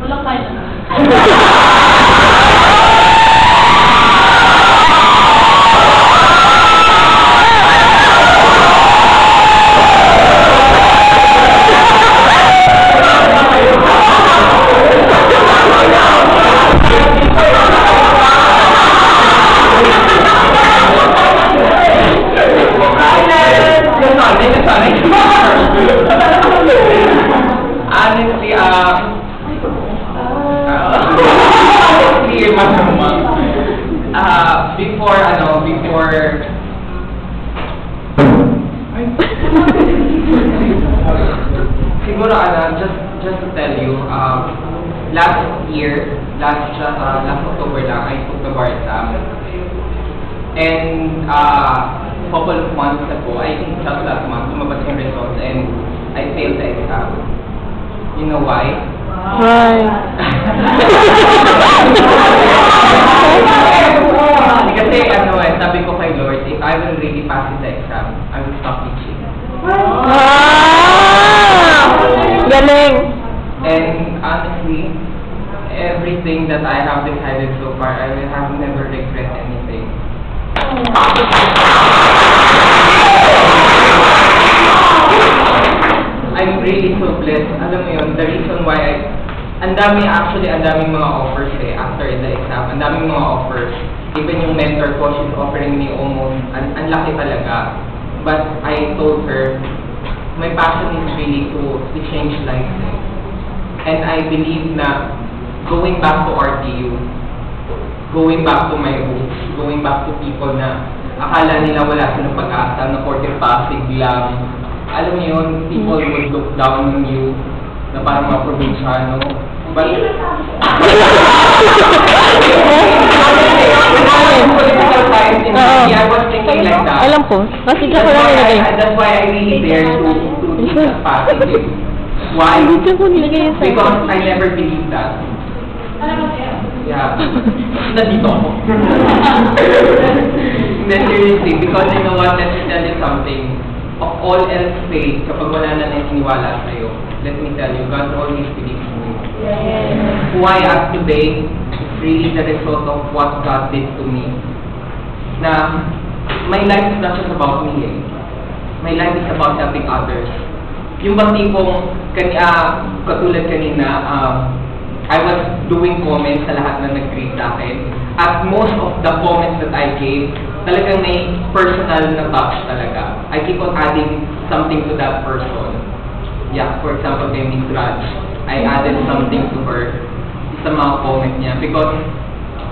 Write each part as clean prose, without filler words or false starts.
Walang kain na. Honestly, before siguro just to tell you, last October lang, I took the bar exam. And couple of months ago, I think just last month, lumabas yung results and I failed the exam. You know why? Why? Kasi sabi ko kay Lord, if I will really pass the exam, I will stop teaching. Galing! And honestly, everything that I have decided so far, I will have never regret anything. I'm really so blessed. Alam mo yun, the reason why ang daming mga offers after the exam. Ang daming mga offers. Even yung mentor ko, she's offering me almost, ang laki talaga. But I told her, my passion is really to change lives. And I believe na going back to RTU, going back to my roots, going back to people na akala nila wala silang pag-asa, na Porte Pasig lang. Alam mo yun, people would look down on you, na parang mga probinsyano. But, I was thinking like that. Alam ko, kasi ko lang nilagay. That's why I really dare to teach at Pasig. Why? Because I never believed that. Yeah. Nandito ako. Seriously, because you know what, let me tell you something. Of all else faith, kapag wala na naniniwala sa'yo, let me tell you, God always believes in you. Who I am today is really the result of what God did to me. Na, my life is not just about me. My life is about helping others. Yung bang tipong, katulad kanina, I was doing comments sa lahat na nag-greet sa akin. At most of the comments that I gave, talagang may personal na touch talaga. I keep on adding something to that person. Yeah, for example, kay Miss Raj, I added something to her sa mga comment niya. Because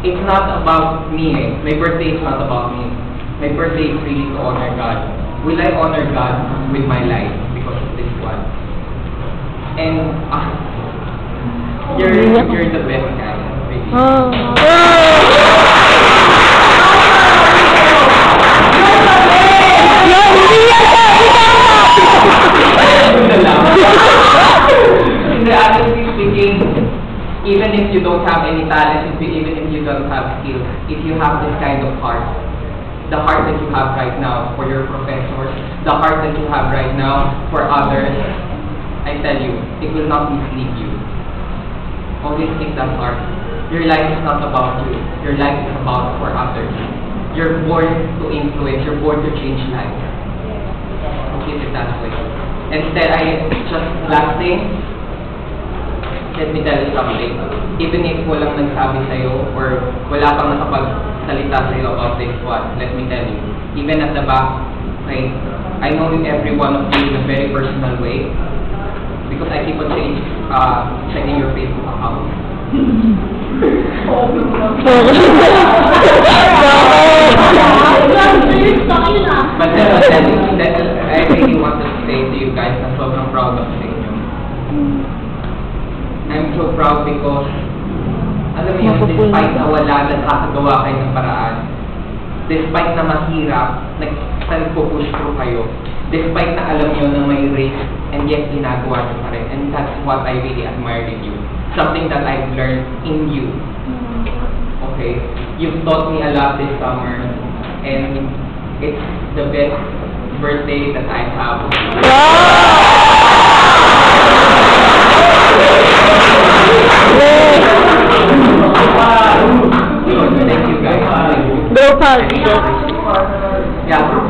it's not about me. My birthday is not about me. My birthday is really to honor God. Will I honor God with my life because of this one? And you're the best guy. Really. Honestly speaking, even if you don't have any talent, even if you don't have skills, if you have this kind of heart, the heart that you have right now for your professors, the heart that you have right now for others, I tell you, it will not mislead you. Always keep that heart. Your life is not about you. Your life is about for others. You're born to influence. You're born to change lives. Keep it that way. Instead, last thing, let me tell you something. Even if walang nagsabi sa'yo or wala kang nakapagsalita sa'yo about this one, let me tell you. Even at the back, okay, I know every one of you in a very personal way because I keep on checking your Facebook account. But I really want to say to you guys na sobrang proud of you. I'm so proud because, alam mo yun, despite na wala, nakakagawa kayo ng paraan, despite na mahirap, nag-push through kayo, despite na alam nyo na may race, and yet ginagawa nyo pa rin. And that's what I really admired in you. Something that I've learned in you. Okay? You've taught me a lot this summer, and it's the best birthday that I have. Check. Yeah, group